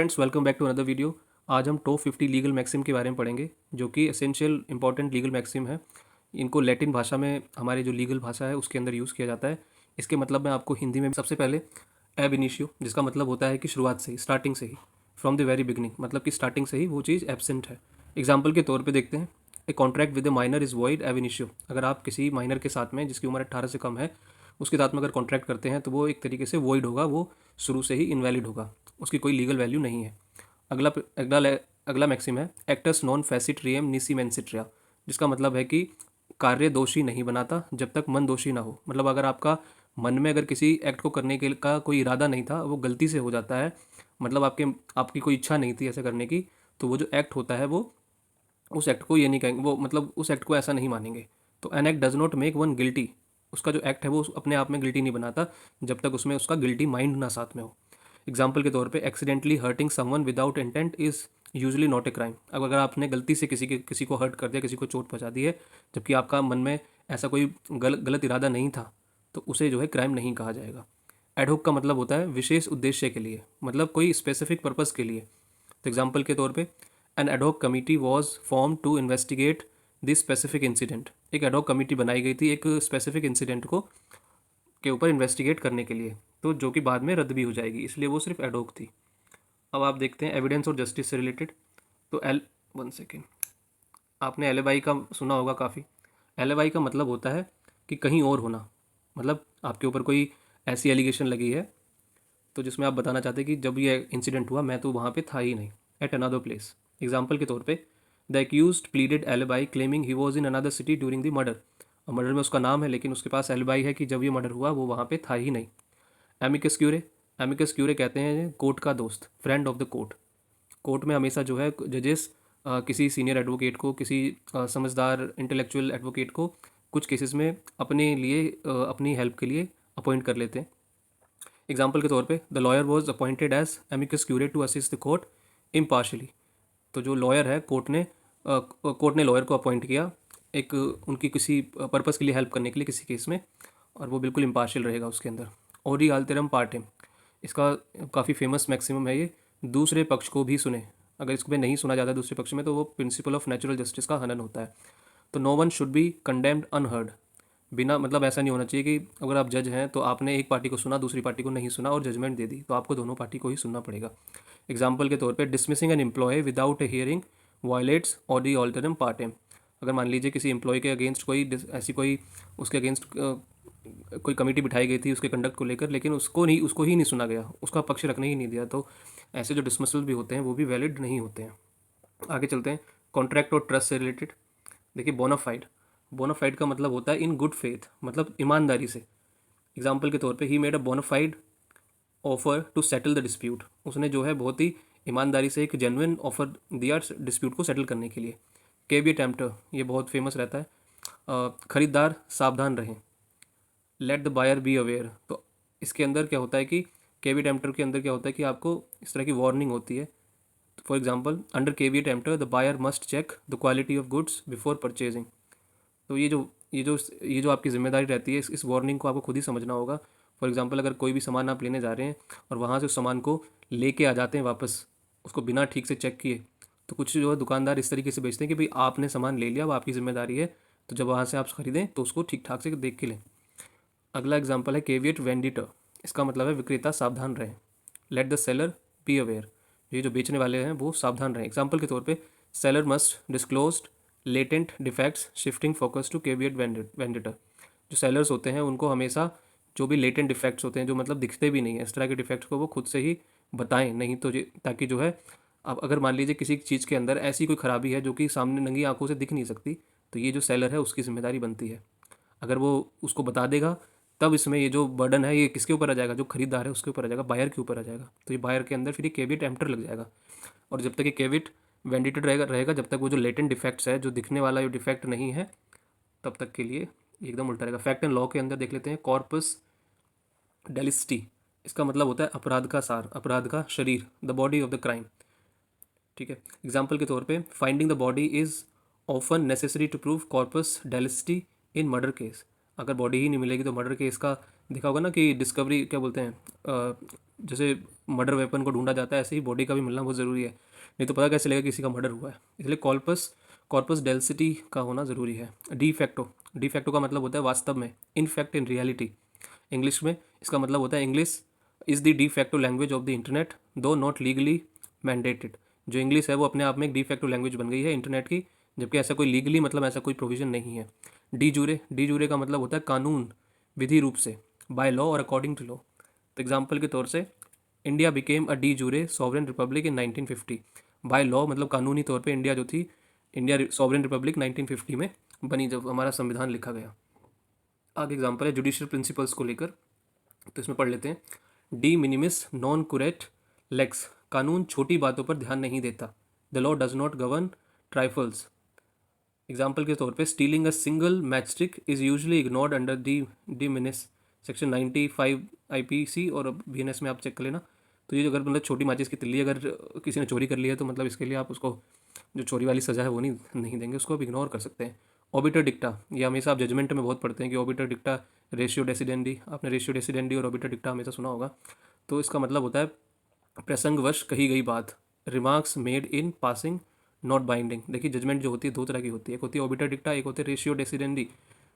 Friends, welcome back to another video. आज हम top 50 legal maxim के बारे में पढ़ेंगे, जो कि एसेंशियल इंपॉर्टेंट लीगल मैक्सिम है। इनको लैटिन भाषा में, हमारी जो लीगल भाषा है उसके अंदर यूज़ किया जाता है। इसके मतलब मैं आपको हिंदी में सबसे पहले एब इनिशियो, जिसका मतलब होता है कि शुरुआत से ही, स्टार्टिंग से ही, फ्रॉम द वेरी बिगनिंग, मतलब कि स्टार्टिंग से ही वो चीज़ एब्सेंट है। एग्जाम्पल के तौर पर देखते हैं, a contract with A minor is void एब इनिशियो। अगर आप किसी माइनर के साथ में, जिसकी उम्र 18 से कम है, उसके साथ में अगर कॉन्ट्रैक्ट करते हैं तो वो एक तरीके से वॉइड होगा, वो शुरू से ही इनवैलिड होगा, उसकी कोई लीगल वैल्यू नहीं है। अगला अगला अगला मैक्सिम है एक्टस नॉन फैसिट रियम निसी मेंसिट्रिया, जिसका मतलब है कि कार्य दोषी नहीं बनाता जब तक मन दोषी ना हो। मतलब अगर आपका मन में अगर किसी एक्ट को करने के का कोई इरादा नहीं था, वो गलती से हो जाता है, मतलब आपकी कोई इच्छा नहीं थी ऐसा करने की, तो वो जो एक्ट होता है वो उस एक्ट को ये नहीं कहेंगे, वो मतलब उस एक्ट को ऐसा नहीं मानेंगे। तो an act does not make one guilty, उसका जो एक्ट है वो अपने आप में गिल्टी नहीं बनाता जब तक उसमें उसका गिल्टी माइंड ना साथ में हो। एग्जाम्पल के तौर पे accidentally hurting someone without intent is usually not a crime. अब अगर आपने गलती से किसी को हर्ट कर दिया, किसी को चोट पहुंचा दी है, जबकि आपका मन में ऐसा कोई गलत इरादा नहीं था, तो उसे जो है क्राइम नहीं कहा जाएगा। एडहोक का मतलब होता है विशेष उद्देश्य के लिए, मतलब कोई स्पेसिफिक पर्पज़ के लिए। तो एग्जाम्पल के तौर पे an ad hoc committee was form to investigate this specific incident. एक एडहोक कमिटी बनाई गई थी एक स्पेसिफिक इंसिडेंट को के ऊपर इन्वेस्टिगेट करने के लिए, तो जो कि बाद में रद्द भी हो जाएगी, इसलिए वो सिर्फ एडहोक थी। अब आप देखते हैं एविडेंस और जस्टिस से रिलेटेड। तो एल वन सेकेंड, आपने एलिबाई का सुना होगा काफ़ी। एलिबाई का मतलब होता है कि कहीं और होना, मतलब आपके ऊपर कोई ऐसी एलिगेशन लगी है तो जिसमें आप बताना चाहते हैं कि जब ये इंसिडेंट हुआ मैं तो वहाँ पे था ही नहीं, एट अनदर प्लेस। एग्जाम्पल के तौर पे the accused pleaded alibi claiming he was in another city during the murder. Murder में उसका नाम है लेकिन उसके पास एलिबाई है कि जब ये मर्डर हुआ वो वहाँ पे था ही नहीं। एमिकस क्यूरे, एमिकस क्यूरे कहते हैं कोर्ट का दोस्त, friend of the court. Court में हमेशा जो है जजेस किसी सीनियर एडवोकेट को, किसी समझदार इंटेलेक्चुअल एडवोकेट को कुछ केसेस में अपने लिए अपनी हेल्प के लिए अपॉइंट कर लेते हैं। एग्जाम्पल के तौर पे the lawyer was appointed as amicus curiae to assist the court impartially. तो जो लॉयर है, कोर्ट ने लॉयर को अपॉइंट किया एक उनकी किसी पर्पज़ के लिए हेल्प करने के लिए किसी केस में, और वो बिल्कुल इम्पार्शियल रहेगा उसके अंदर। ओडी आल्तेरम पार्टेम, इसका काफ़ी फेमस मैक्सिमम है ये, दूसरे पक्ष को भी सुने। अगर इसको नहीं सुना जाता दूसरे पक्ष में तो वो प्रिंसिपल ऑफ नेचुरल जस्टिस का हनन होता है। तो no one should be condemned unheard, बिना मतलब ऐसा नहीं होना चाहिए कि अगर आप जज हैं तो आपने एक पार्टी को सुना, दूसरी पार्टी को नहीं सुना और जजमेंट दे दी, तो आपको दोनों पार्टी को ही सुनना पड़ेगा। एग्जाम्पल के तौर पे dismissing an employee without a hearing violates audi alteram partem. अगर मान लीजिए किसी एम्प्लॉय के अगेंस्ट कोई ऐसी कोई उसके अगेंस्ट कोई कमेटी बिठाई गई थी उसके कंडक्ट को लेकर, लेकिन उसको ही नहीं सुना गया, उसका पक्ष रखने ही नहीं दिया, तो ऐसे जो डिसमिसल भी होते हैं वो भी वैलिड नहीं होते हैं। आगे चलते हैं कॉन्ट्रैक्ट और ट्रस्ट से रिलेटेड। देखिए बोनाफाइड, बोनाफाइड का मतलब होता है इन गुड फेथ, मतलब ईमानदारी से। एग्जाम्पल के तौर पे he made a bona fide offer to settle the dispute, उसने जो है बहुत ही ईमानदारी से एक जेन्युइन ऑफर दिया डिस्प्यूट को सेटल करने के लिए। केविएट एम्प्टर, ये बहुत फेमस रहता है। खरीदार सावधान रहें, let the buyer be aware. तो इसके अंदर क्या होता है कि केविएट एम्प्टर के अंदर क्या होता है कि आपको इस तरह की वार्निंग होती है। For example under caveat emptor the buyer must check the quality of goods before purchasing. तो ये जो आपकी जिम्मेदारी रहती है, इस वार्निंग को आपको खुद ही समझना होगा। फॉर एग्जांपल अगर कोई भी सामान आप लेने जा रहे हैं और वहाँ से उस सामान को लेके आ जाते हैं वापस, उसको बिना ठीक से चेक किए, तो कुछ जो है दुकानदार इस तरीके से बेचते हैं कि भाई आपने सामान ले लिया, वो आपकी जिम्मेदारी है, तो जब वहाँ से आप खरीदें तो उसको ठीक ठाक से देख के लें। अगला एग्जाम्पल है केविएट वेंडिटर, इसका मतलब है विक्रेता सावधान रहें। Let the seller be aware, ये जो बेचने वाले हैं वो सावधान रहें। एग्जाम्पल के तौर पे seller must disclose latent defects shifting focus to caveat venditor. जो सेलर्स होते हैं उनको हमेशा जो भी लेटेंट डिफेक्ट्स होते हैं, जो मतलब दिखते भी नहीं है, इस तरह के डिफेक्ट्स को वो खुद से ही बताएं, नहीं तो ताकि जो है, अब अगर मान लीजिए किसी चीज़ के अंदर ऐसी कोई खराबी है जो कि सामने नंगी आंखों से दिख नहीं सकती, तो ये जो सेलर है उसकी जिम्मेदारी बनती है। अगर वो उसको बता देगा तब इसमें ये जो बर्डन है ये किसके ऊपर आ जाएगा, जो खरीदार है उसके ऊपर आ जाएगा, बायर के ऊपर आ जाएगा। तो ये बायर के अंदर फिर ये केविएट एम्प्टर लग जाएगा। और जब तक ये केविएट वेंडिटेड रहेगा जब तक वो जो लेटेंट डिफेक्ट्स है, जो दिखने वाला जो डिफेक्ट नहीं है, तब तक के लिए एकदम उल्टा रहेगा। फैक्ट एंड लॉ के अंदर देख लेते हैं कॉर्पस डेलिस्टी, इसका मतलब होता है अपराध का सार, अपराध का शरीर, the body of the crime. ठीक है, एग्जाम्पल के तौर पे finding the body is often necessary to prove corpus delicti in murder case. अगर बॉडी ही नहीं मिलेगी तो मर्डर केस का देखा होगा ना कि डिस्कवरी क्या बोलते हैं, जैसे मर्डर वेपन को ढूंढा जाता है ऐसे ही बॉडी का भी मिलना बहुत ज़रूरी है, नहीं तो पता कैसे लगेगा किसी का मर्डर हुआ है। इसलिए कॉर्पस कॉर्पस डेंसिटी का होना ज़रूरी है। डी फैक्टो का मतलब होता है वास्तव में, in fact, in reality. English में इसका मतलब होता है English is the de facto language of the internet दो नॉट लीगली मैंडेटेड। जो इंग्लिश है वो अपने आप में एक डी फैक्टो लैंग्वेज बन गई है इंटरनेट की, जबकि ऐसा कोई लीगली मतलब ऐसा कोई प्रोविज़न नहीं है। डी जूरे का मतलब होता है कानून, विधि रूप से, बाय लॉ और अकॉर्डिंग टू लॉ। तो एग्जाम्पल के तौर से India became a D jure sovereign Republic in 1950। By law मतलब कानूनी तौर पे इंडिया जो थी, इंडिया सॉवरेन रिपब्लिक 1950 में बनी जब हमारा संविधान लिखा गया। आगे एग्जाम्पल है जुडिशियल प्रिंसिपल्स को लेकर, तो इसमें पढ़ लेते हैं। De minimis non curat lex, कानून छोटी बातों पर ध्यान नहीं देता। The law does not govern trifles. Example के तौर पे stealing a single match stick is usually ignored under de minimis section 95 IPC और बीएनएस में आप चेक कर लेना। तो ये जो अगर मतलब छोटी माचिस की तिल्ली अगर किसी ने चोरी कर लिया है तो मतलब इसके लिए आप उसको जो चोरी वाली सज़ा है वो नहीं देंगे, उसको आप इग्नोर कर सकते हैं। ऑबिटर डिक्टा, ये हमेशा आप जजमेंट में बहुत पढ़ते हैं कि ऑबिटर डिक्टा रेशियो डेसिडेंडी, आपने रेशियो डेसिडेंडी और ऑबिटर डिक्टा हमेशा सुना होगा। तो इसका मतलब होता है प्रसंगवश कही गई बात, remarks made in passing not binding. देखिए जजमेंट जो होती है दो तरह की होती है, एक होती है ऑबिटर डिक्टा, एक होती है रेशियो डेसिडेंडी।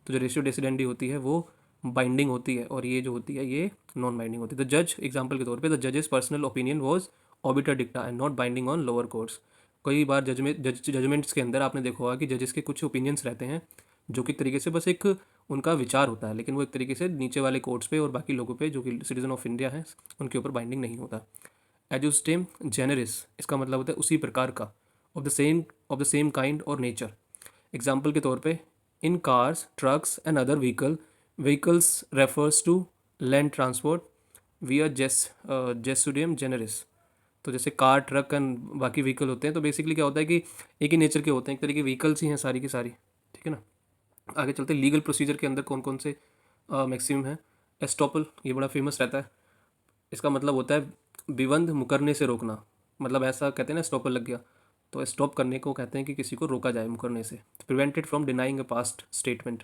तो जो रेशियो डेसिडेंडी होती है वो बाइंडिंग होती है और ये जो होती है ये नॉन बाइंडिंग होती है। द जज, एग्जाम्पल के तौर पे द जजेस personal opinion was obiter dicta and not binding on lower courts. कई बार जजमेंट्स के अंदर आपने देखा होगा कि जजेस के कुछ ओपिनियंस रहते हैं जो कि एक तरीके से बस एक उनका विचार होता है, लेकिन वो एक तरीके से नीचे वाले कोर्ट्स पे और बाकी लोगों पे जो कि सिटीजन ऑफ इंडिया हैं उनके ऊपर बाइंडिंग नहीं होता। एजुस्टेम जेनरिस, इसका मतलब होता है उसी प्रकार का, ऑफ द सेम काइंड और नेचर। एग्जाम्पल के तौर पे in cars trucks and other vehicles refers to land transport where ejusdem generis. तो जैसे कार ट्रक एंड बाकी व्हीकल होते हैं तो बेसिकली क्या होता है कि एक ही नेचर के होते हैं, एक तरीके व्हीकल्स ही हैं सारी की सारी, ठीक है ना। आगे चलते हैं लीगल प्रोसीजर के अंदर कौन कौन से मैक्सिमम है। एस्टॉपल, ये बड़ा फेमस रहता है। इसका मतलब होता है विबंध मुकरने से रोकना, मतलब ऐसा कहते हैं ना स्टॉपर लग गया, तो स्टॉप करने को कहते हैं कि किसी को रोका जाए मुकरने से। Prevented from denying a past statement,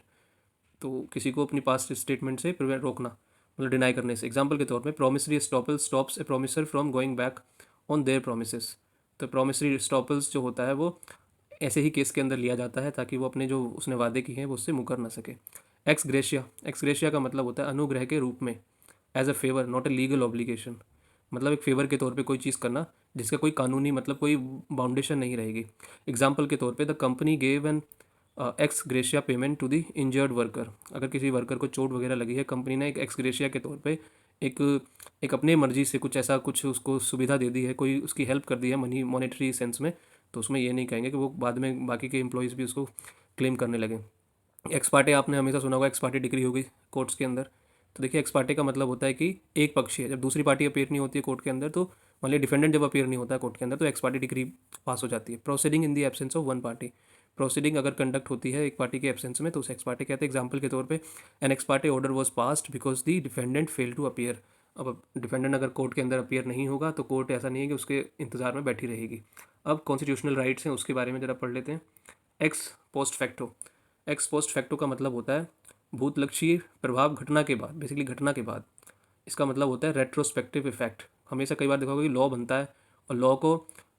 तो किसी को अपनी पास्ट स्टेटमेंट से प्रिवेंट रोकना मतलब डिनाई करने से। एग्जाम्पल के तौर पे promissory estoppel stops A promisor from going back on their promises. तो प्रोमिसरी स्टॉपल्स जो होता है वो ऐसे ही केस के अंदर लिया जाता है ताकि वो अपने जो उसने वादे किए हैं वो उससे मुकर ना सके। एक्स ग्रेशिया का मतलब होता है अनुग्रह के रूप में, as a favour not a legal obligation, मतलब एक फेवर के तौर पे कोई चीज़ करना जिसका कोई कानूनी मतलब कोई बाउंडेशन नहीं रहेगी। एग्जाम्पल के तौर पे the company gave an ex gratia payment to the injured worker, अगर किसी वर्कर को चोट वगैरह लगी है कंपनी ने एक एक्स ग्रेशिया के तौर पे एक एक अपने मर्जी से कुछ ऐसा कुछ उसको सुविधा दे दी है, कोई उसकी हेल्प कर दी है मनी मॉनेटरी सेंस में, तो उसमें ये नहीं कहेंगे कि वो बाद में बाकी के एम्प्लॉयज़ भी उसको क्लेम करने लगे। एक्स पार्टे आपने हमेशा सुना होगा, एक्स पार्टे डिग्री हो गई कोर्ट्स के अंदर। तो देखिए एक्स पार्टे का मतलब होता है कि एक पक्षी है, जब दूसरी पार्टी अपेयर नहीं होती है कोर्ट के अंदर, तो मान लिया डिफेंडेंट जब अपेयर नहीं होता है कोर्ट के अंदर तो एक्स पार्टी डिग्री पास हो जाती है। Proceeding in the absence of one party, proceeding अगर कंडक्ट होती है एक पार्टी के एब्सेंस में तो उसे एक्स पार्टी कहते हैं। एग्जाम्पल के तौर पे an ex parte order was passed because the defendant fail to appear. अब डिफेंडेंट अगर कोर्ट के अंदर अपेयर नहीं होगा तो कोर्ट ऐसा नहीं है कि उसके इंतजार में बैठी रहेगी। अब कॉन्स्टिट्यूशनल राइट्स हैं उसके बारे में ज़रा पढ़ लेते हैं। X post facto, x post facto का मतलब होता है भूतलक्षीय प्रभाव घटना के बाद, बेसिकली घटना के बाद। इसका मतलब होता है रेट्रोस्पेक्टिव इफेक्ट। हमेशा कई बार देखा होगा कि लॉ बनता है और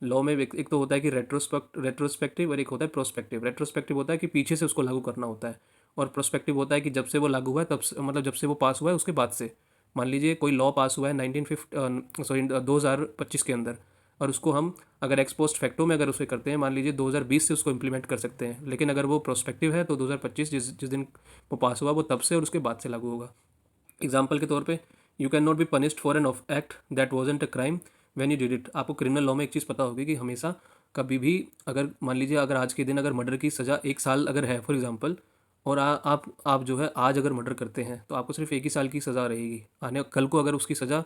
लॉ में एक तो होता है कि रेट्रोस्पेक्टिव और एक होता है प्रोस्पेक्टिव। रेट्रोस्पेक्टिव होता है कि पीछे से उसको लागू करना होता है, और प्रोस्पेक्टिव होता है कि जब से वो लागू हुआ है तब से, मतलब जब से वो पास हुआ है उसके बाद से। मान लीजिए कोई लॉ पास हुआ है 2025 के अंदर, और उसको हम अगर एक्स पोस्ट फैक्टो में अगर उसे करते हैं मान लीजिए 2020 से उसको इम्प्लीमेंट कर सकते हैं, लेकिन अगर वो प्रोस्पेक्टिव है तो 2025 जिस दिन वो पास हुआ वो तब से और उसके बाद से लागू होगा। एग्जाम्पल के तौर पे you can not be punished for an of act that wasn't a crime when you did it. आपको क्रिमिनल लॉ में एक चीज़ पता होगी कि हमेशा कभी भी अगर मान लीजिए अगर आज के दिन अगर मर्डर की सज़ा 1 साल अगर है फॉर एग्जाम्पल, और आप जो है आज अगर मर्डर करते हैं तो आपको सिर्फ 1 ही साल की सज़ा रहेगी। आने कल को अगर उसकी सज़ा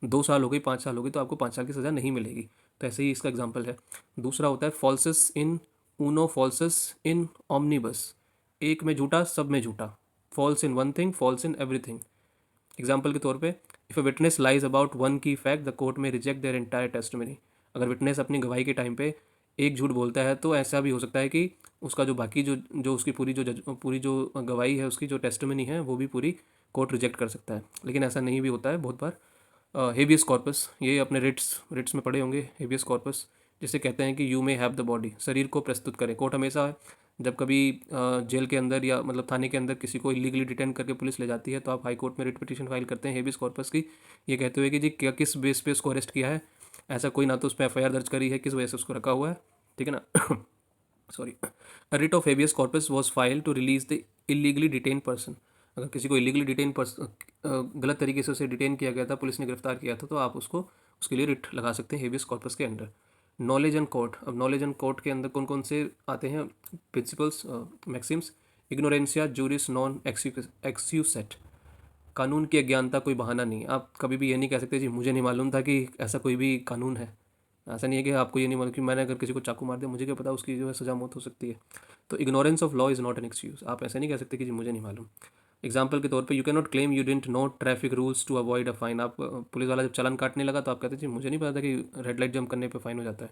2 साल हो गई 5 साल हो गई तो आपको 5 साल की सज़ा नहीं मिलेगी। तो ऐसे ही इसका एग्जाम्पल है। दूसरा होता है फॉल्सस इन ऊनो फॉल्सस इन ऑमनीबस, एक में झूठा सब में झूठा, falls in one thing falls in everything. Example के तौर पे if a witness lies about one की फैक्ट द कोर्ट में रिजेक्ट देयर एंटायर टेस्टिमनी। अगर विटनेस अपनी गवाही के टाइम पे एक झूठ बोलता है तो ऐसा भी हो सकता है कि उसका जो बाकी जो जो उसकी पूरी जो गवाही है, उसकी जो टेस्टिमनी है, वो भी पूरी कोर्ट रिजेक्ट कर सकता है। लेकिन ऐसा नहीं भी होता है बहुत बार। हेबियस कॉर्पस, ये अपने रिट्स रिट्स में पढ़े होंगे। हेबियस कॉर्पस जिसे कहते हैं कि you may have the body, शरीर को प्रस्तुत करें। कोर्ट हमेशा जब कभी जेल के अंदर या मतलब थाने के अंदर किसी को इलीगली डिटेन करके पुलिस ले जाती है, तो आप हाई कोर्ट में रिट पिटीशन फाइल करते हैं हेबियस कॉर्पस की, ये कहते हुए कि जी क्या किस बेस पे उसको अरेस्ट किया है। ऐसा कोई ना तो उस पर एफआईआर दर्ज करी है, किस वजह से उसको रखा हुआ है, ठीक है ना। Sorry. A writ of habeas corpus was file to release the illegally detain person. अगर किसी को इलीगली डिटेन पर्सन, गलत तरीके से उसे डिटेन किया गया था, पुलिस ने गिरफ्तार किया था, तो आप उसको उसके लिए रिट लगा सकते हैं हेबियस कॉर्पस के अंडर। नॉलेज एंड कोर्ट, अब नॉलेज एंड कोर्ट के अंदर कौन कौन से आते हैं प्रिंसिपल्स, मैक्सिम्स। इग्नोरेंसिया जूरिस नॉन एक्स्यूसेट, कानून की अज्ञानता कोई बहाना नहीं। आप कभी भी ये नहीं कह सकते जी मुझे नहीं मालूम था कि ऐसा कोई भी कानून है। ऐसा नहीं है कि आपको ये नहीं मालूम कि मैंने अगर किसी को चाकू मार दिया, मुझे क्या पता उसकी जो है सजा मौत हो सकती है। तो ignorance of law is not an excuse. आप ऐसा नहीं कह सकते कि जी मुझे नहीं मालूम। एग्जाम्पल के तौर पे you can not claim you didn't know traffic rules to avoid a fine. आप पुलिस वाला जब चालान काटने लगा तो आप कहते जी मुझे नहीं पता था कि रेड लाइट जंप करने पे फाइन हो जाता है।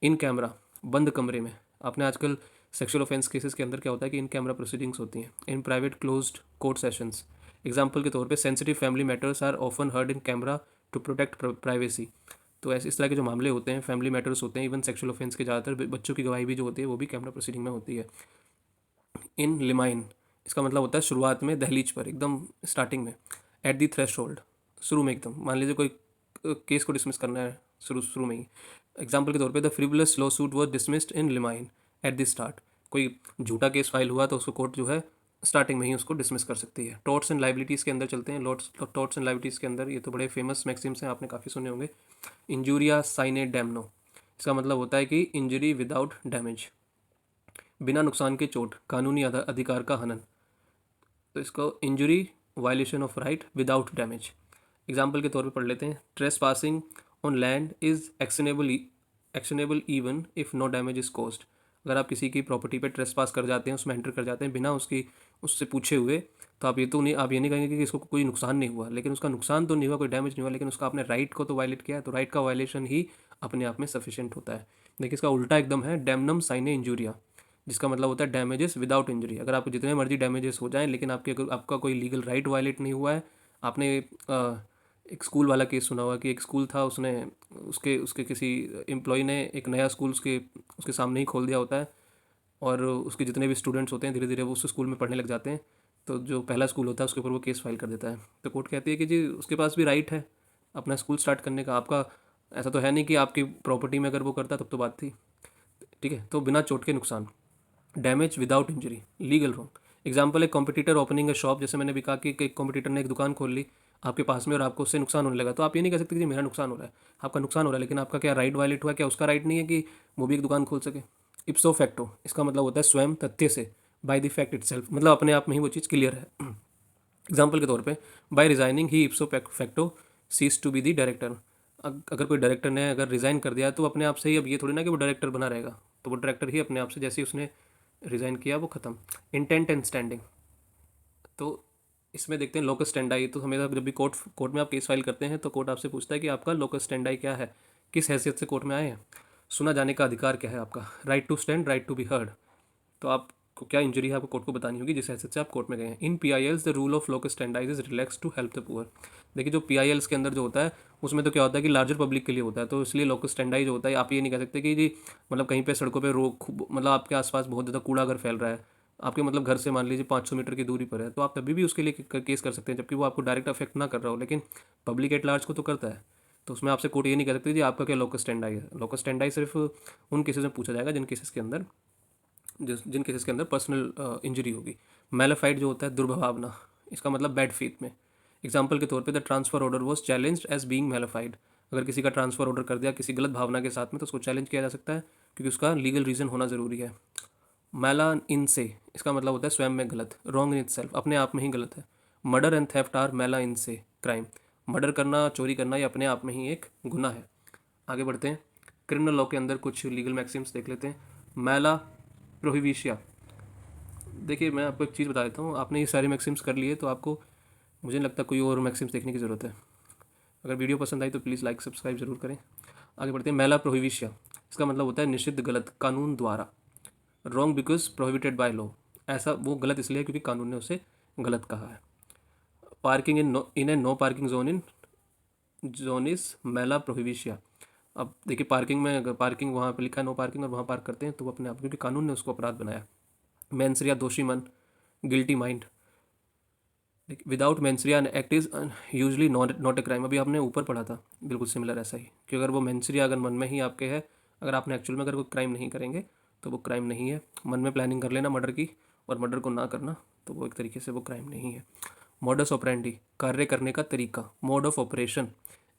इन कैमरा, बंद कमरे में, आपने आजकल सेक्सुअल ऑफेंस केसेस के अंदर क्या होता है कि इन कैमरा प्रोसीडिंग्स होती हैं। In private closed court sessions, example के तौर पे sensitive family matters are often heard in camera to protect privacy. तो ऐसे इस तरह के जो मामले होते हैं, फैमिली मैटर्स होते हैं, इवन सेक्सुअल ऑफेंस के, ज़्यादातर बच्चों की गवाही भी जो होती है वो भी कैमरा प्रोसीडिंग में होती है। इन लिमाइन, इसका मतलब होता है शुरुआत में, दहलीज पर, एकदम स्टार्टिंग में। एट दी थ्रेश होल्ड, शुरू में एकदम, मान लीजिए कोई केस को डिसमिस करना है शुरू शुरू में ही। एग्जाम्पल के तौर पे the frivolous lawsuit was dismissed in limine at the start. कोई झूठा केस फाइल हुआ तो उसको कोर्ट जो है स्टार्टिंग में ही उसको डिसमिस कर सकती है। टॉर्ट्स एंड लाइबिलिटीज़ के अंदर चलते हैं। टॉर्ट्स एंड लाइबिलिटीज़ के अंदर ये तो बड़े फेमस मैक्सिम्स हैं, आपने काफ़ी सुने होंगे। इंजूरिया साइने डैमनो, इसका मतलब होता है कि इंजरी विदाउट डैमेज, बिना नुकसान के चोट, कानूनी अधिकार का हनन। तो इसको injury, violation of right without damage. Example के तौर पे पढ़ लेते हैं। Trespassing on land is actionable even if no damage is caused. अगर आप किसी की प्रॉपर्टी पे ट्रेस पास कर जाते हैं, उसमें एंटर कर जाते हैं बिना उससे पूछे हुए, तो आप ये नहीं कहेंगे कि इसको कोई नुकसान नहीं हुआ। लेकिन उसका नुकसान तो नहीं हुआ, कोई डैमेज नहीं हुआ, लेकिन उसका आपने राइट को तो वायलेट किया है, तो राइट का वायलेशन ही अपने आप में सफिशिएंट होता है। देखिए इसका उल्टा एकदम है, डैमनम साइने इंजूरिया, जिसका मतलब होता है डैमेजेस विदाउट इंजरी। अगर आपको जितने मर्जी डैमेजेस हो जाएं, लेकिन आपका कोई लीगल राइट वायलेट नहीं हुआ है। आपने एक स्कूल वाला केस सुना हुआ कि एक स्कूल था, उसने उसके उसके किसी एम्प्लॉय ने एक नया स्कूल उसके सामने ही खोल दिया होता है, और उसके जितने भी स्टूडेंट्स होते हैं धीरे धीरे वो उस स्कूल में पढ़ने लग जाते हैं। तो जो पहला स्कूल होता है उसके ऊपर वो केस फाइल कर देता है। तो कोर्ट कहती है कि जी उसके पास भी राइट है अपना स्कूल स्टार्ट करने का। आपका ऐसा तो है नहीं कि आपकी प्रॉपर्टी में अगर वो करता तब तो बात थी, ठीक है। तो बिना चोट के नुकसान, damage without injury, legal wrong. Example, एक कॉम्पिटिटर ओपनिंग अ शॉप, जैसे मैंने भी कहा कि एक कॉम्पिटिटर ने एक दुकान खोल ली आपके पास में और आपको उससे नुकसान होने लगा, तो आप ये नहीं कह सकते कि मेरा नुकसान हो रहा है। आपका नुकसान हो रहा है, लेकिन आपका क्या राइट वायलेट हुआ? क्या उसका राइट नहीं है कि वो भी एक दुकान खोल सके? इप्सो फैक्टो, इसका मतलब होता है स्वयं तथ्य से, बाय द फैक्ट इटसेल्फ, मतलब अपने आप में ही वो चीज़ क्लियर है। एग्जाम्पल के तौर पे, by resigning he ipso facto cease to be the director. अगर कोई डायरेक्टर ने अगर रिज़ाइन कर दिया तो अपने आप से ही, अब ये थोड़ी ना कि वो डायरेक्टर बना रहेगा, तो वो डायरेक्टर ही अपने आप से, जैसे ही उसने रिज़ाइन किया वो ख़त्म। इंटेंट एंड स्टैंडिंग, तो इसमें देखते हैं लोकस स्टैंडाई। तो हमेशा जब भी कोर्ट में आप केस फाइल करते हैं तो कोर्ट आपसे पूछता है कि आपका लोकस स्टैंडाई क्या है, किस हैसियत से कोर्ट में आए हैं। सुना जाने का अधिकार क्या है आपका, right to stand, right to be heard. तो आपको क्या इंजरी है आपको कोर्ट को बतानी होगी जिस हैसियत से आप कोर्ट में गए हैं। In PILs the rule of locus standi is relax to help the poor. देखिए जो PILs के अंदर जो होता है उसमें तो क्या होता है कि लार्जर पब्लिक के लिए होता है, तो इसलिए लोकस स्टैंडाइज होता है। आप ये नहीं कह सकते कि जी मतलब कहीं पे सड़कों पे मतलब आपके आसपास बहुत ज़्यादा कूड़ा अगर फैल रहा है आपके मतलब घर से, मान लीजिए 500 मीटर की दूरी पर है, तो आप तभी भी उसके लिए केस कर सकते हैं, जबकि वो आपको डायरेक्ट अफेक्ट ना कर रहा हो, लेकिन पब्लिक एट लार्ज को तो करता है। तो उसमें आपसे कोर्ट ये नहीं कह सकती जी आपका क्या लोकस स्टैंडाई है। लोकस स्टैंडाई सिर्फ उन केसेस में पूछा जाएगा जिन केसेस के अंदर पर्सनल इंजरी होगी। मेलाफाइड जो होता है दुर्भावना, इसका मतलब बैड फेथ में। एग्जाम्पल के तौर पे the transfer order was challenged as being mala fide. अगर किसी का ट्रांसफ़र ऑर्डर कर दिया किसी गलत भावना के साथ में तो उसको चैलेंज किया जा सकता है, क्योंकि उसका लीगल रीज़न होना ज़रूरी है। मैला इन से, इसका मतलब होता है स्वयं में गलत, रॉन्ग इन इटसेल्फ, अपने आप में ही गलत है। मर्डर एंड थेफ्ट आर मैला इन से क्राइम। मर्डर करना, चोरी करना, ये अपने आप में ही एक गुनाह है। आगे बढ़ते हैं, क्रिमिनल लॉ के अंदर कुछ लीगल मैक्सिम्स देख लेते हैं। मैला प्रोहिबिशिया, देखिए मैं आपको एक चीज़ बता देता हूँ, आपने ये सारे मैक्सिम्स कर लिए तो आपको, मुझे नहीं लगता कोई और मैक्सिम्स देखने की ज़रूरत है। अगर वीडियो पसंद आई तो प्लीज़ लाइक सब्सक्राइब जरूर करें। आगे बढ़ते हैं, मैला प्रोहिबिशिया, इसका मतलब होता है निषिद्ध, गलत, कानून द्वारा। Wrong because prohibited by law, ऐसा वो गलत इसलिए क्योंकि कानून ने उसे गलत कहा है। Parking in a no parking zone is malum prohibitum. अब देखिए पार्किंग में अगर पार्किंग वहाँ पे लिखा है नो पार्किंग और वहाँ पार्क करते हैं तो वो अपने आप, क्योंकि कानून ने उसको अपराध बनाया। मेंसरिया दोषी मन, guilty mind. Without mens rea an act is usually not a crime. अभी आपने ऊपर पढ़ा था बिल्कुल सिमिलर ऐसा ही, कि अगर वो मेंसरिया अगर मन में ही आपके है, अगर आपने एक्चुअल में अगर कोई क्राइम नहीं करेंगे तो वो क्राइम नहीं है। मन में प्लानिंग कर लेना मर्डर की और मर्डर को ना करना तो वो एक तरीके से वो क्राइम नहीं है। मॉडस ऑपरेंडी, कार्य करने का तरीका, mode of operation.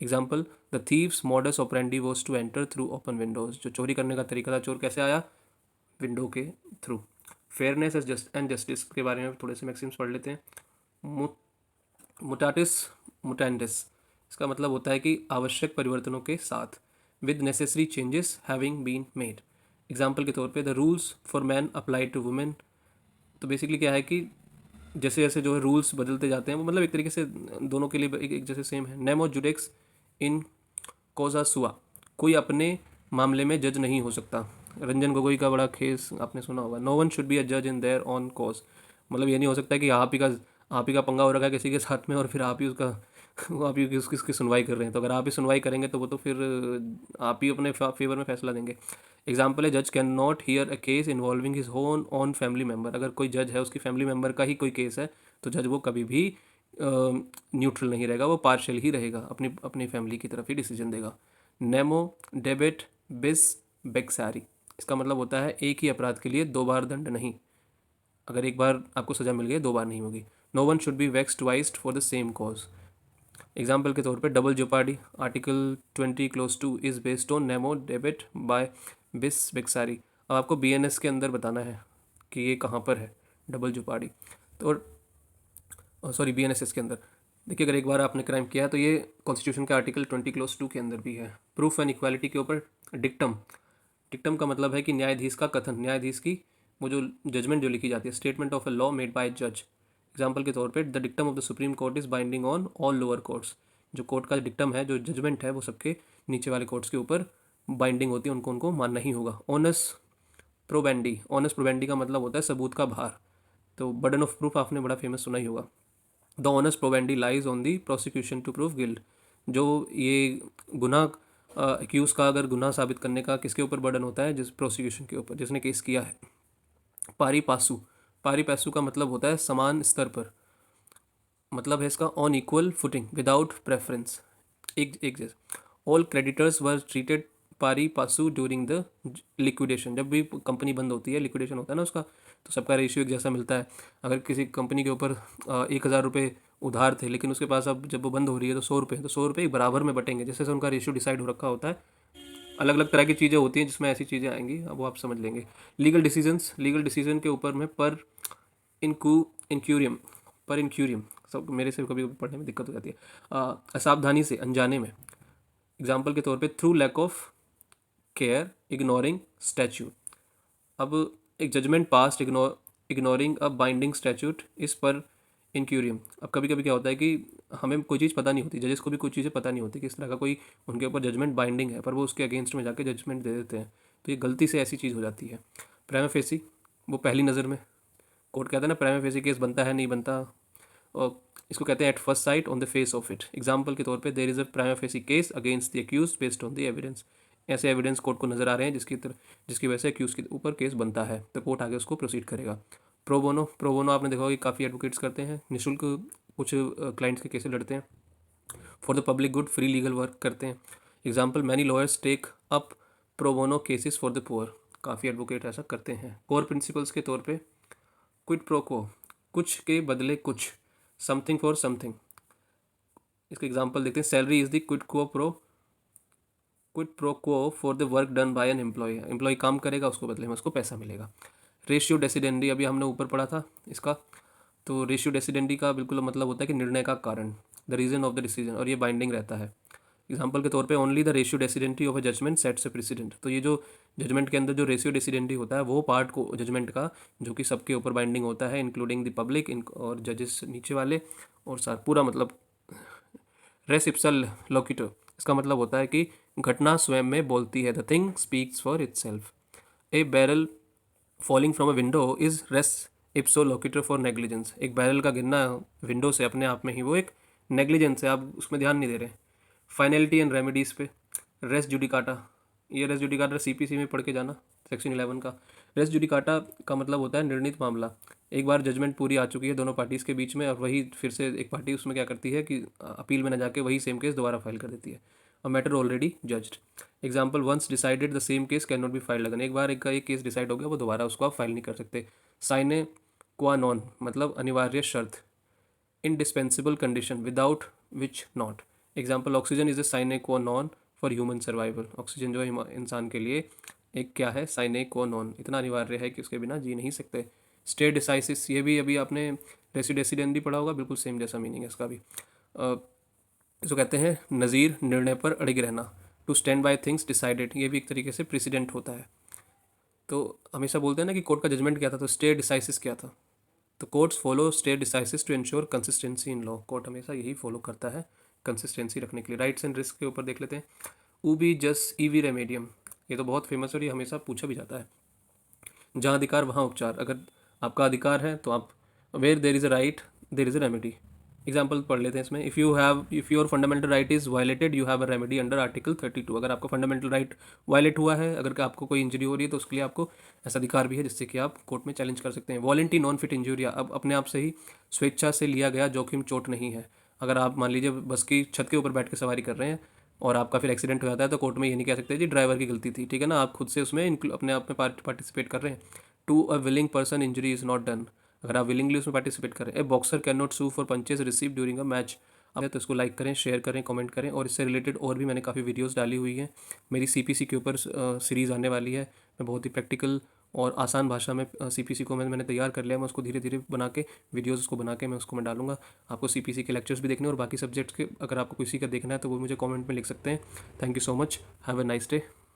Example, the thieves modus operandi was to enter through open windows. जो चोरी करने का तरीका था, चोर कैसे आया, विंडो के थ्रू। फेयरनेस एंड जस्टिस के बारे में थोड़े से मैक्सिम्स पढ़ लेते हैं। मुटाटिस मुटेंडिस, इसका मतलब होता है कि आवश्यक परिवर्तनों के साथ, with necessary changes having been made. Example के तौर पे the rules for man apply to women. तो बेसिकली क्या है कि जैसे जैसे जो है रूल्स बदलते जाते हैं, वो मतलब एक तरीके से दोनों के लिए एक जैसे सेम है। नेमो जुडेक्स इन कोजा सुआ, कोई अपने मामले में जज नहीं हो सकता। रंजन गोगोई का बड़ा केस आपने सुना होगा, no one should be a जज इन देयर ऑन कॉज। मतलब ये नहीं हो सकता कि आप ही का पंगा हो रखा है किसी के साथ में और फिर आप ही उसका आप ही उसकी सुनवाई कर रहे हैं। तो अगर आप ही सुनवाई करेंगे तो वो तो फिर आप ही अपने फेवर में फैसला देंगे। एग्जाम्पल है, जज can not here a case involving his own family member. अगर कोई जज है उसकी फैमिली मेम्बर का ही कोई केस है तो जज वो कभी भी न्यूट्रल नहीं रहेगा, वो पार्शियल ही रहेगा, अपनी अपनी फैमिली की तरफ ही डिसीजन देगा। नेमो डेबिट बिस बेक्सारी, इसका मतलब होता है एक ही अपराध के लिए दो बार दंड नहीं। अगर एक बार आपको सज़ा मिल गई दो बार नहीं होगी। No one should be vexed twice for the same cause. Example के तौर पे double jeopardy, article 20 clause 2 is based on nemo debet बाय बिस बेक्सारी। अब आपको बीएनएस के अंदर बताना है कि ये कहाँ पर है डबल जोपार्डी। तो सॉरी बीएनएसएस के अंदर देखिए, अगर एक बार आपने क्राइम किया है तो ये कॉन्स्टिट्यूशन के आर्टिकल 20 क्लोज 2 के अंदर भी है। प्रूफ एंड इक्वालिटी के ऊपर डिक्टम। डिक्टम का मतलब है कि न्यायाधीश का कथन, न्यायाधीश की वो जो जजमेंट जो लिखी जाती है, statement of a law made by जज। एग्जाम्पल के तौर पे the dictum of the supreme court is binding on all lower courts. जो कोर्ट का डिक्टम है, जो जजमेंट है, वो सबके नीचे वाले कोर्ट्स के ऊपर बाइंडिंग होती है, उनको उनको मानना ही होगा। ऑनस प्रोबेंडी, ऑनस प्रोबेंडी का मतलब होता है सबूत का भार। तो बर्डन ऑफ प्रूफ आपने बड़ा फेमस सुना ही होगा। The onus probandi lies on the prosecution to prove guilt. जो ये गुनाह एक्यूज़ का अगर गुनाह साबित करने का किसके ऊपर बर्डन होता है, जिस प्रोसिक्यूशन के ऊपर, जिसने केस किया है। पारी पासु, पारी पासु का मतलब होता है समान स्तर पर, मतलब है इसका on equal footing without preference, एक जैसे। ऑल क्रेडिटर्स वर ट्रीटेड पारी पासु ड्यूरिंग द लिक्विडेशन। जब भी कंपनी बंद होती है, लिक्विडेशन होता है ना उसका, तो सबका रेशियो एक जैसा मिलता है। अगर किसी कंपनी के ऊपर 1,000 रुपये उधार थे, लेकिन उसके पास अब जब वो बंद हो रही है तो 100 रुपये, तो 100 रुपये एक बराबर में बटेंगे, जैसे से उनका रेशियो डिसाइड हो रखा होता है। अलग अलग तरह की चीज़ें होती हैं जिसमें ऐसी चीज़ें आएंगी, अब वो आप समझ लेंगे। लीगल डिसीजंस, लीगल डिसीजन के ऊपर में पर इंक्यूरियम, पर इंक्यूरियम, सब मेरे से कभी कभी पढ़ने में दिक्कत हो जाती है। असावधानी से, अनजाने में। एग्जाम्पल के तौर पे through lack of care ignoring statute. अब एक judgment passed ignoring a binding statute is per इंक्यूरियम। अब कभी कभी क्या होता है कि हमें कोई चीज़ पता नहीं होती, जजेस को भी कोई चीज़ें पता नहीं होती कि इस तरह का कोई उनके ऊपर जजमेंट बाइंडिंग है, पर वो उसके अगेंस्ट में जाके जजमेंट दे देते हैं, तो ये गलती से ऐसी चीज़ हो जाती है। प्राइमा फेसी, वो पहली नज़र में, कोर्ट कहता है ना प्राइमा फेसी केस बनता है नहीं बनता, और इसको कहते हैं at first sight on the face of it. Example के तौर पे there is a prima facie case against the accuse based on the evidence. ऐसे एविडेंस कोर्ट को नज़र आ रहे हैं जिसकी वजह से एक्यूज के ऊपर केस बनता है, तो कोर्ट आगे उसको प्रोसीड करेगा। प्रोबोनो, प्रोबोनो आपने देखा होगा कि काफ़ी एडवोकेट्स करते हैं, निःशुल्क कुछ क्लाइंट्स के केसेस लड़ते हैं। For the public good, free legal work करते हैं। Example, many lawyers take up pro bono cases for the poor. काफ़ी एडवोकेट ऐसा करते हैं। कोर प्रिंसिपल्स के तौर पे क्विड प्रो क्वो, कुछ के बदले कुछ, समथिंग फॉर समथिंग। इसका एग्जांपल देखते हैं, salary is the quid pro quo for the work done by an employ. Employ काम करेगा, उसको बदले में उसको पैसा मिलेगा। रेशियो डेसिडेंडी, अभी हमने ऊपर पढ़ा था इसका, तो रेशियो डेसिडेंडी का बिल्कुल मतलब होता है कि निर्णय का कारण, the reason of the decision, और ये बाइंडिंग रहता है। एग्जाम्पल के तौर पे only the ratio decidendi of a judgment sets a precedent. तो ये जो जजमेंट के अंदर जो रेशियो डेसिडेंटी होता है, वो पार्ट को जजमेंट का जो कि सबके ऊपर बाइंडिंग होता है, इंक्लूडिंग द पब्लिक और जजेस नीचे वाले, और सार पूरा मतलब रेस इप्सा लोकिटो। इसका मतलब होता है कि घटना स्वयं में बोलती है, the thing speaks for itself. A barrel falling from a window is res ipsa loquitur for negligence. एक बैरल का गिरना विंडो से अपने आप में ही वो एक नेग्लिजेंस है, आप उसमें ध्यान नहीं दे रहे। फाइनलिटी एंड रेमेडीज़ पे, रेस जुडिकाटा, ये रेस जुडिकाटा सीपीसी में पढ़ के जाना, सेक्शन 11 का। रेस जुडिकाटा का मतलब होता है निर्णीत मामला। एक बार जजमेंट पूरी आ चुकी है दोनों पार्टीज़ के बीच में, और वही फिर से एक पार्टी उसमें क्या करती है कि अपील में न जाके वही सेम केस दोबारा फाइल कर देती है। A matter already judged. Example, once decided the same case can not be filed again. एक बार एक का एक केस डिसाइड हो गया, वो दोबारा उसको आप फाइल नहीं कर सकते। साइने क्वा नॉन मतलब अनिवार्य शर्त। Indispensable condition without which not. Example, oxygen is a sine qua non for human survival. Oxygen जो है इंसान के लिए एक क्या है, साइने क्वा नॉन, इतना अनिवार्य है कि उसके बिना जी नहीं सकते। स्टे डिसाइसिस, ये भी अभी आपने रेसिडेंसी पढ़ा होगा, बिल्कुल सेम जैसा मीनिंग है इसका भी। इसको कहते हैं नज़ीर, निर्णय पर अड़िग रहना। To stand by things decided, ये भी एक तरीके से प्रेसिडेंट होता है। तो हमेशा बोलते हैं ना कि कोर्ट का जजमेंट क्या था, तो स्टे डिसाइसिस क्या था। तो courts follow stare decisis to ensure consistency in law. Court हमेशा यही फॉलो करता है कंसिस्टेंसी रखने के लिए। राइट्स एंड रिस्क के ऊपर देख लेते हैं। उबी जस ईवी रेमेडियम, ये तो बहुत फेमस है और ये हमेशा पूछा भी जाता है। जहाँ अधिकार वहाँ उपचार। अगर आपका अधिकार है तो आप, where there is a right there is a remedy. Example पढ़ लेते हैं इसमें। If your fundamental right is violated you have a remedy under article 32। अगर आपका फंडामेंटल राइट वायलेट हुआ है, अगर आपको कोई इंजरी हो रही है, तो उसके लिए आपको ऐसा अधिकार भी है जिससे कि आप कोर्ट में चैलेंज कर सकते हैं। वॉलंटी नॉन फिट इंजूरिया, अब अपने आप से ही स्वेच्छा से लिया गया जोखिम चोट नहीं है। अगर आप मान लीजिए बस की छत के ऊपर बैठ के सवारी कर रहे हैं और आपका फिर एक्सीडेंट हो जाता है, तो कोर्ट में ये नहीं कह सकते जी ड्राइवर की गलती थी, ठीक है ना, आप खुद से उसमें अपने आप में पार्टिसिपेट कर रहे हैं। To a willing person injury is not done, अगर आप विलिंगली उसमें पार्टिसिपेट करें। A boxer can not sue for punches received during a match. अब तो इसको लाइक करें, शेयर करें, कमेंट करें, और इससे रिलेटेड और भी मैंने काफ़ी वीडियोस डाली हुई हैं। मेरी सीपीसी के ऊपर सीरीज़ आने वाली है। मैं बहुत ही प्रैक्टिकल और आसान भाषा में सीपीसी को मैंने तैयार कर लिया। मैं उसको धीरे धीरे बना के वीडियोज़ उसको बना के मैं डालूंगा। आपको सीपीसी के लेक्चर्स भी देखने और बाकी सब्जेक्ट्स के अगर आपको किसी का देखना है तो वो मुझे कमेंट में लिख सकते हैं। Thank you so much, have a nice day.